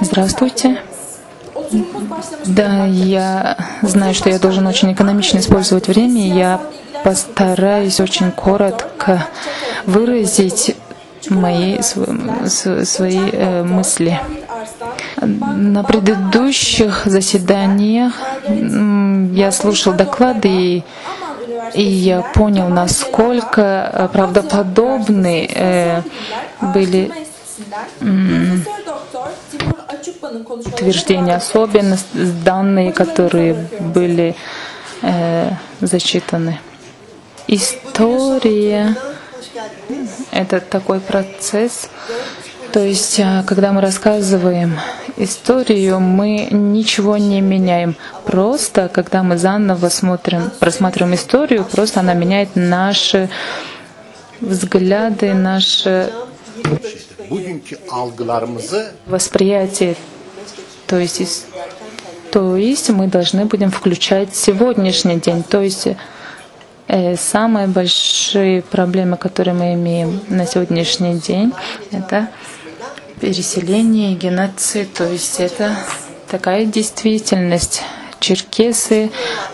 Здравствуйте. Да, я знаю, что я должен очень экономично использовать время. Я постараюсь очень коротко выразить свои мысли. На предыдущих заседаниях я слушал доклады, и я понял, насколько правдоподобны были утверждения, особенно данные, которые были зачитаны. История — это такой процесс. То есть, когда мы рассказываем историю, мы ничего не меняем. Просто, когда мы заново просматриваем историю, просто она меняет наши взгляды, наше восприятие. То есть мы должны будем включать сегодняшний день. То есть самые большие проблемы, которые мы имеем на сегодняшний день, это переселение и геноцид. То есть это такая действительность. Черкесы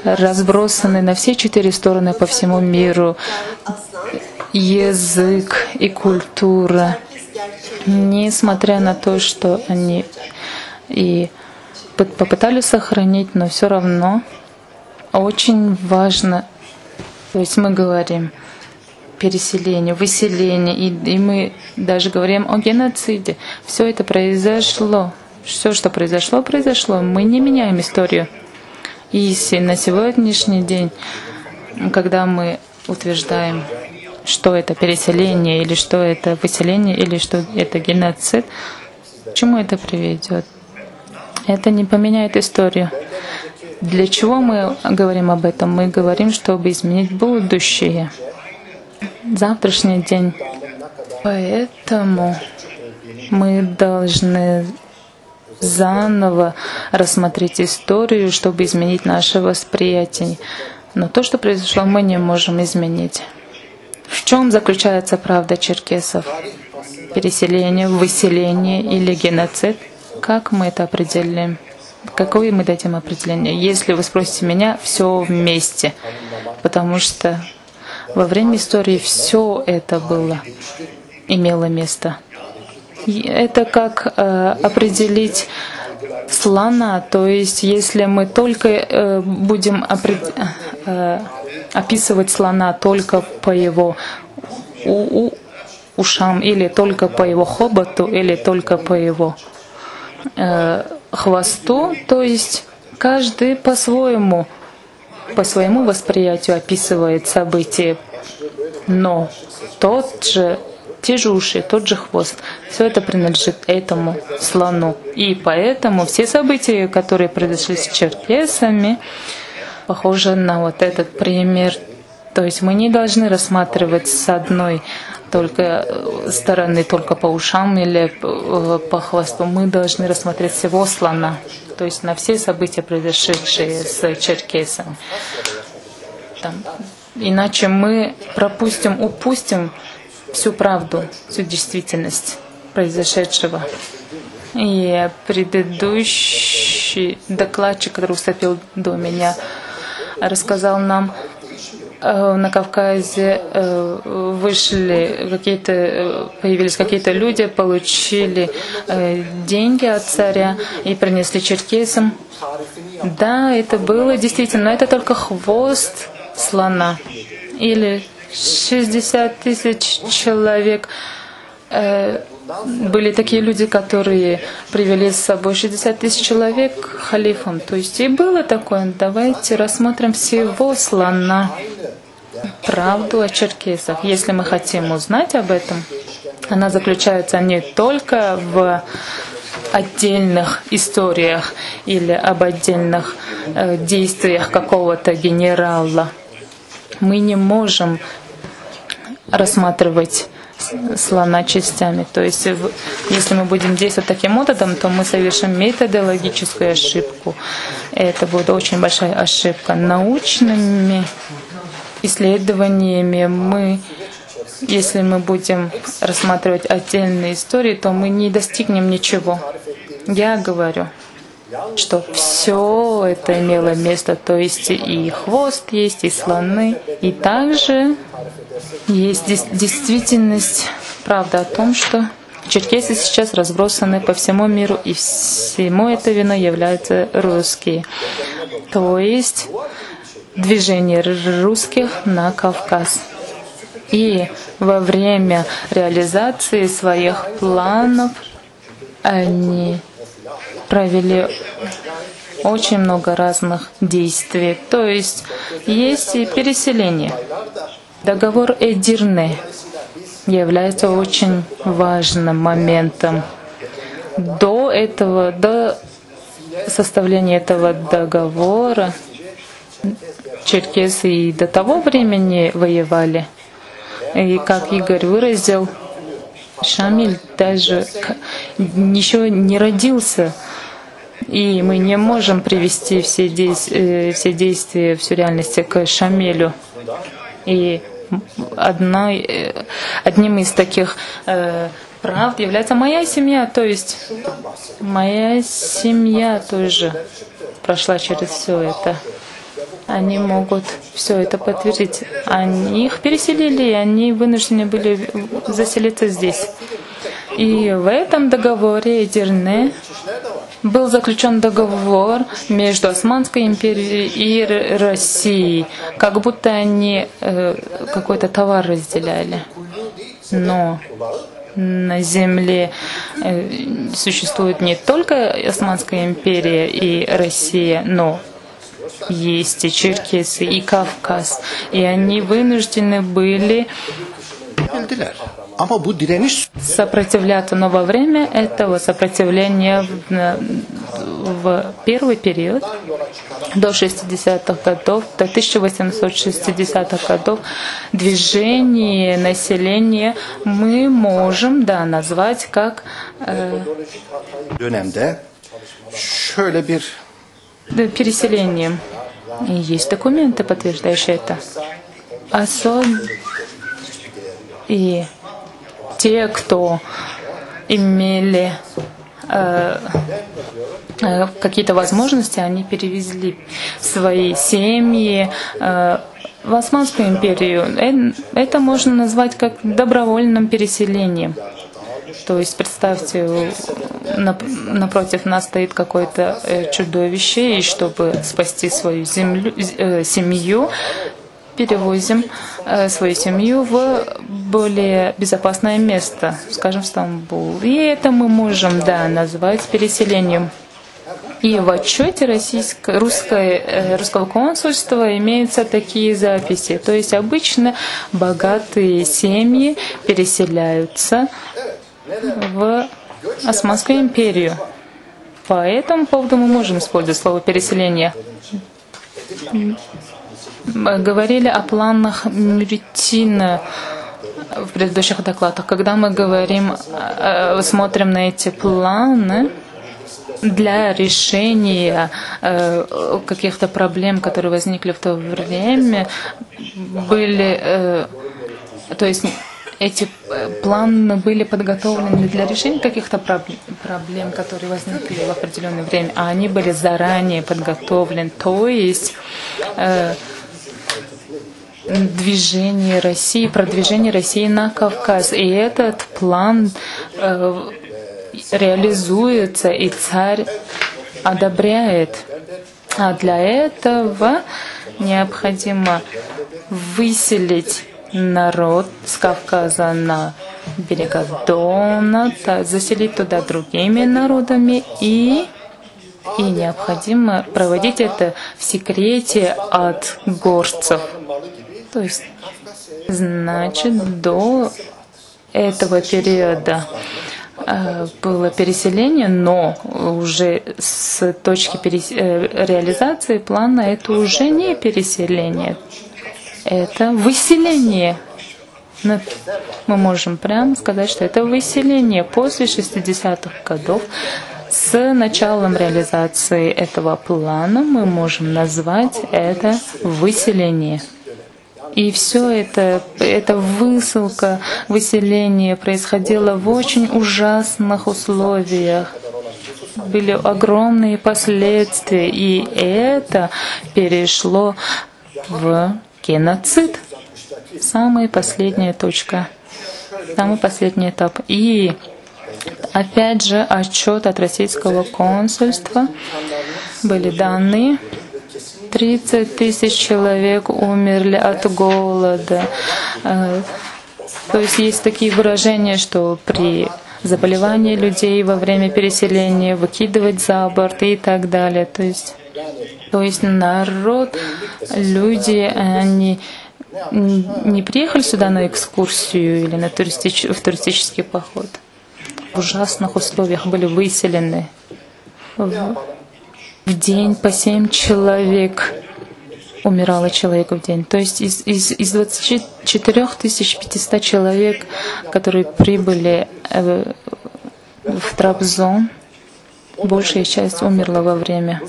разбросаны на все 4 стороны по всему миру. Язык и культура. Несмотря на то, что они и попытались сохранить, но все равно очень важно. То есть мы говорим переселение, выселение, и мы даже говорим о геноциде. Все это произошло. Все, что произошло, произошло. Мы не меняем историю. И на сегодняшний день, когда мы утверждаем, что это переселение, или что это выселение, или что это геноцид, к чему это приведет? Это не поменяет историю. Для чего мы говорим об этом? Мы говорим, чтобы изменить будущее, завтрашний день. Поэтому мы должны заново рассмотреть историю, чтобы изменить наше восприятие. Но то, что произошло, мы не можем изменить. В чем заключается правда черкесов? Переселение, выселение или геноцид? Как мы это определим? Какое мы дадим определение? Если вы спросите меня, все вместе. Потому что во время истории все это имело место. И это как определить слона. То есть если мы только будем описывать слона только по его ушам, или только по его хоботу, или только по его хвосту, то есть каждый по-своему восприятию описывает события, но те же уши, тот же хвост, все это принадлежит этому слону. И поэтому все события, которые произошли с черкесами, похожи на вот этот пример. То есть мы не должны рассматривать с одной только стороны, только по ушам или по хвосту. Мы должны рассмотреть всего слона, то есть на все события, произошедшие с черкесами. Иначе мы упустим всю правду, всю действительность произошедшего. И предыдущий докладчик, который выступил до меня, рассказал нам, на Кавказе появились какие-то люди, получили деньги от царя и принесли черкесам. Да, это было действительно, но это только хвост слона. Или 60 тысяч человек. Были такие люди, которые привели с собой 60 тысяч человек халифом. То есть и было такое. Давайте рассмотрим всего слона, правду о черкесах. Если мы хотим узнать об этом, она заключается не только в отдельных историях или об отдельных действиях какого-то генерала. Мы не можем рассматривать слона частями. То есть, если мы будем действовать таким методом, то мы совершим методологическую ошибку. Это будет очень большая ошибка. Научными исследованиями мы если мы будем рассматривать отдельные истории, то мы не достигнем ничего. Я говорю, что все это имело место, то есть и хвост есть, и слоны, и также есть действительность, правда о том, что черкесы сейчас разбросаны по всему миру, и всему это виной являются русские. То есть движение русских на Кавказ. И во время реализации своих планов они провели очень много разных действий. То есть есть и переселение. Договор Эдирне является очень важным моментом. До составления этого договора черкесы и до того времени воевали. И как Игорь выразил, Шамиль даже еще не родился, и мы не можем привести все действия, всю реальность к Шамилю. И одним из таких правд является моя семья, то есть моя семья тоже прошла через все это. Они могут все это подтвердить. Их переселили, и они вынуждены были заселиться здесь. И в этом договоре Эдирне был заключен договор между Османской империей и Россией, как будто они какой-то товар разделяли. Но на земле существует не только Османская империя и Россия, но есть и черкесы, и Кавказ, и они вынуждены были сопротивляться. Но во время этого сопротивления в первый период, до 60-х годов, до 1860-х годов, движение населения мы можем назвать как переселением. И есть документы, подтверждающие это. И те, кто имели какие-то возможности, они перевезли свои семьи в Османскую империю. Это можно назвать как добровольным переселением. То есть представьте, напротив нас стоит какое-то чудовище, и чтобы спасти свою семью, перевозим свою семью в более безопасное место, скажем, в Стамбул. И это мы можем, назвать переселением. И в отчете русского консульства имеются такие записи. То есть обычно богатые семьи переселяются в Османскую империю. По этому поводу мы можем использовать слово «переселение». Мы говорили о планах Мюритина в предыдущих докладах. Когда мы смотрим на эти планы для решения каких-то проблем, которые возникли в то время, то есть эти планы были подготовлены для решения каких-то проблем, которые возникли в определенное время, а они были заранее подготовлены. То есть продвижение России на Кавказ. И этот план реализуется, и царь одобряет. А для этого необходимо выселить народ с Кавказа на берегах Дона, заселить туда другими народами, и необходимо проводить это в секрете от горцев. То есть, значит, до этого периода было переселение, но уже с точки реализации плана это уже не переселение, это выселение. Мы можем прямо сказать, что это выселение после 60-х годов. С началом реализации этого плана мы можем назвать это выселение. И все эта высылка, выселение происходило в очень ужасных условиях. Были огромные последствия, и это перешло в геноцид. Самая последняя точка, самый последний этап. И опять же отчет от российского консульства. Были данные. 30 тысяч человек умерли от голода. То есть есть такие выражения, что при заболевании людей во время переселения выкидывать за борт и так далее. То есть народ, люди, они не приехали сюда на экскурсию или в туристический поход. В ужасных условиях были выселены. В день по 7 человек умирало человек в день. То есть из 24 500 человек, которые прибыли в Трабзон, большая часть умерла во время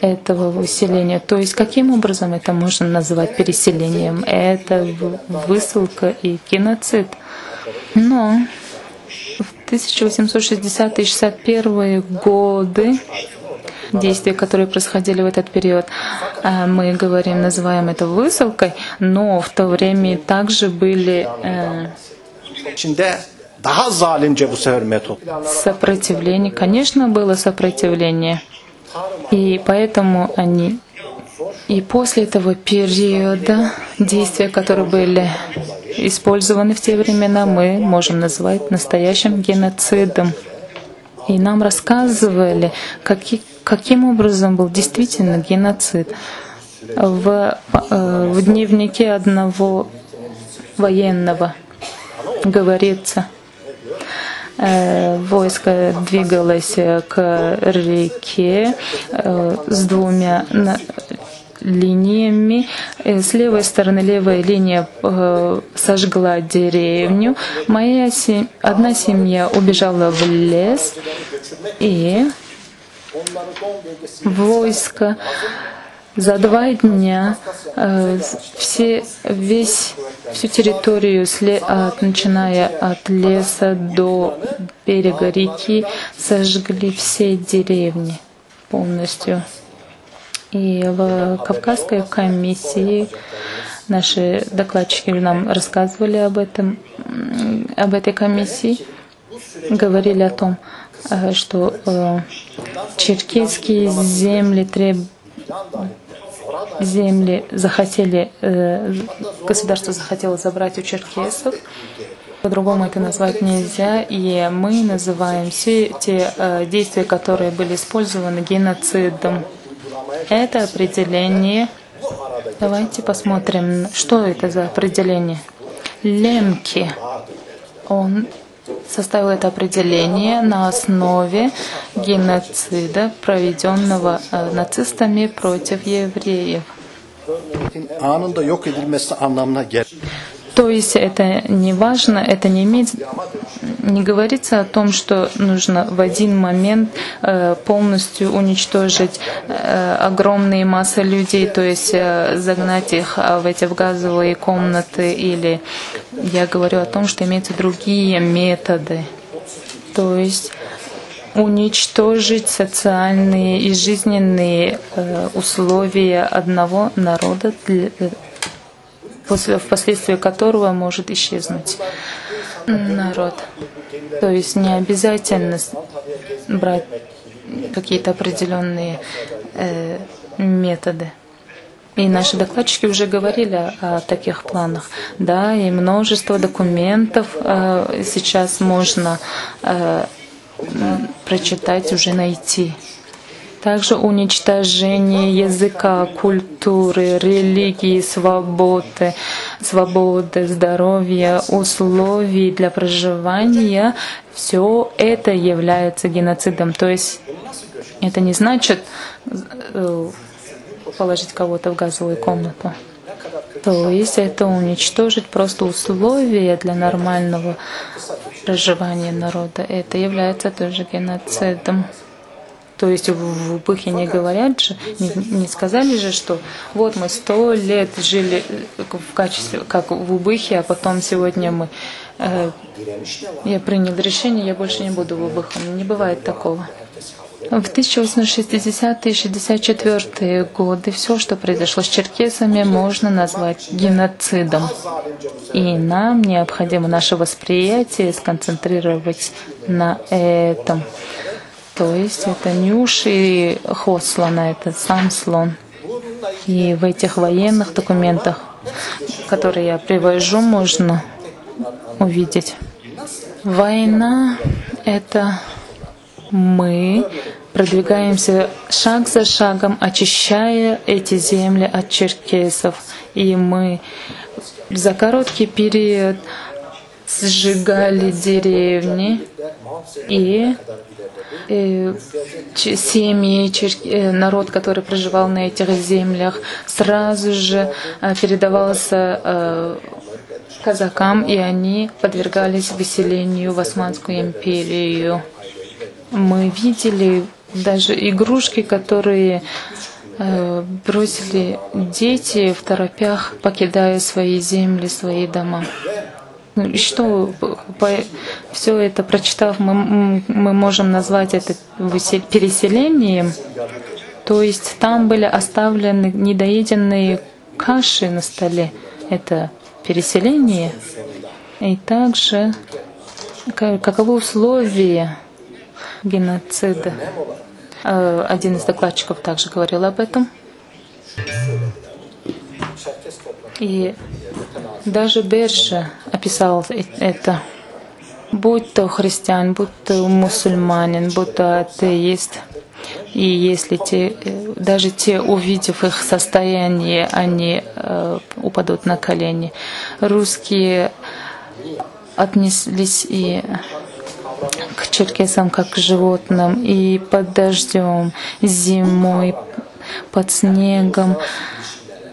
этого выселения. То есть каким образом это можно назвать переселением? Это высылка и геноцид. Но в 1860 и 61 годы действия, которые происходили в этот период, мы называем это высылкой, но в то время также были сопротивление. Конечно, было сопротивление. И поэтому и после этого периода действия, которые были использованы в те времена, мы можем назвать настоящим геноцидом. И нам рассказывали, каким образом был действительно геноцид. В дневнике одного военного говорится, войско двигалось к реке с двумя линиями. С левой стороны левая линия сожгла деревню. Одна семья убежала в лес, и войско за 2 дня всю территорию, начиная от леса до берега реки, сожгли все деревни полностью. И в Кавказской комиссии наши докладчики нам рассказывали об этой комиссии, говорили о том, что черкесские земли захотели, государство захотело забрать у черкесов. По-другому это назвать нельзя, и мы называем все те действия, которые были использованы, геноцидом. Это определение. Давайте посмотрим, что это за определение. Лемке. Он составил это определение на основе геноцида, проведенного нацистами против евреев. То есть это не важно, это не говорится о том, что нужно в один момент полностью уничтожить огромные массы людей, то есть загнать их в газовые комнаты, или я говорю о том, что имеются другие методы, то есть уничтожить социальные и жизненные условия одного народа, впоследствии которого может исчезнуть народ. То есть не обязательно брать какие-то определенные методы. И наши докладчики уже говорили о таких планах. Да, и множество документов сейчас можно прочитать, уже найти. Также уничтожение языка, культуры, религии, свободы, здоровья, условий для проживания — все это является геноцидом. То есть это не значит положить кого-то в газовую комнату. То есть это уничтожить просто условия для нормального проживания народа. Это является тоже геноцидом. То есть в Убыхе не говорят же, не сказали же, что вот мы 100 лет жили в качестве, как в Убыхе, а потом сегодня я принял решение, я больше не буду в Убыхе. Не бывает такого. В 1860-е и 64-е годы все, что произошло с черкесами, можно назвать геноцидом. И нам необходимо наше восприятие сконцентрировать на этом. То есть это не уши и хвост слона, это сам слон. И в этих военных документах, которые я привожу, можно увидеть. Война — это мы продвигаемся шаг за шагом, очищая эти земли от черкесов. И мы за короткий период сжигали деревни и семьи, народ, который проживал на этих землях, сразу же передавался казакам, и они подвергались выселению в Османскую империю. Мы видели даже игрушки, которые бросили дети в торопях, покидая свои земли, свои дома. И что все это прочитав, мы можем назвать это переселением. То есть там были оставлены недоеденные каши на столе. Это переселение. И также каковы условия геноцида. Один из докладчиков также говорил об этом. И даже Берша описал это. Будь то христиан, будь то мусульманин, будь то атеист. И если даже те, увидев их состояние, они упадут на колени. Русские отнеслись и к черкесам как к животным, и под дождем, зимой, под снегом.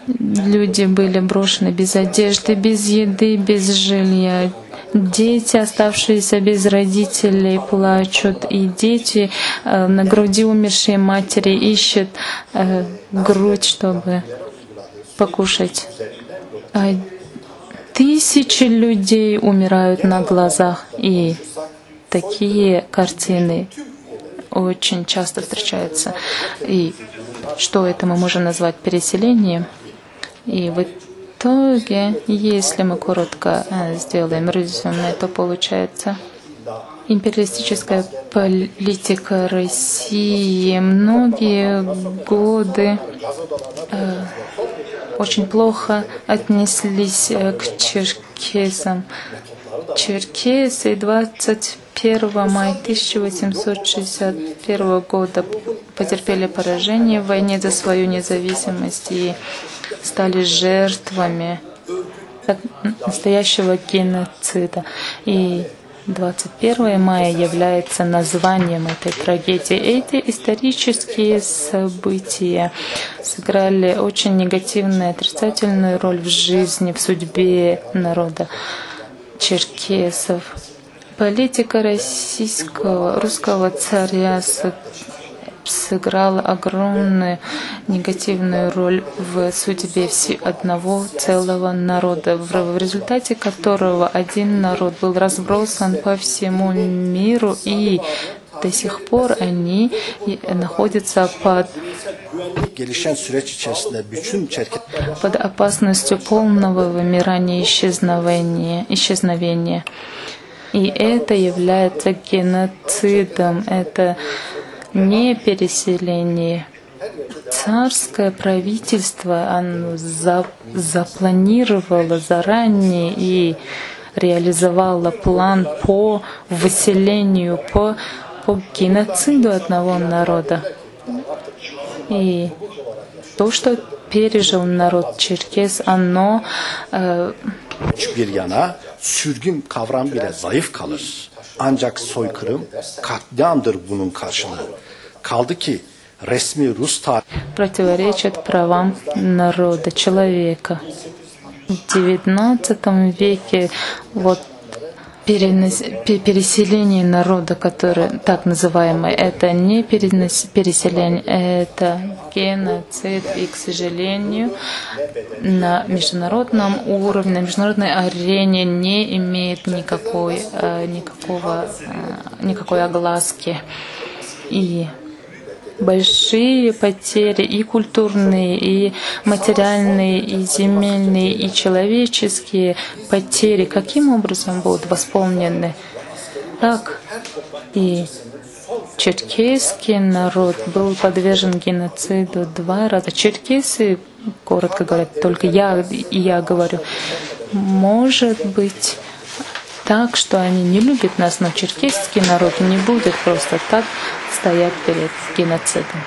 Люди были брошены без одежды, без еды, без жилья. Дети, оставшиеся без родителей, плачут, и дети на груди умершей матери ищут грудь, чтобы покушать. Тысячи людей умирают на глазах, и такие картины очень часто встречаются. И что это мы можем назвать переселением? И в итоге, если мы коротко сделаем резюме, то получается империалистическая политика России многие годы очень плохо отнеслись к черкесам. Черкесы 21 мая 1861 года потерпели поражение в войне за свою независимость и стали жертвами настоящего геноцида. И 21 мая является названием этой трагедии. Эти исторические события сыграли очень негативную, отрицательную роль в жизни, в судьбе народа черкесов. Политика русского царя сыграла огромную негативную роль в судьбе одного целого народа, в результате которого один народ был разбросан по всему миру, и до сих пор они находятся под опасностью полного вымирания и исчезновения. И это является геноцидом, это не переселение. Царское правительство оно запланировало заранее и реализовало план по выселению, по геноциду одного народа. И то, что пережил народ черкес, оно bir yana sürgün kavram bile zayıf kalır. Ancak soykırım katliamdır bunun karşılığı. Kaldı ki resmi Rus противоречит правам народа, человека. В XIX веке вот переселение народа, который так называемый, это не переселение, это геноцид. И, к сожалению, на международном уровне, на международной арене не имеет никакой огласки. И большие потери и культурные, и материальные, и земельные, и человеческие потери каким образом будут восполнены? Так и черкесский народ был подвержен геноциду 2 раза. Черкесы, коротко говоря, только я говорю, может быть так, что они не любят нас, но черкесский народ не будет просто так стоять перед геноцидом.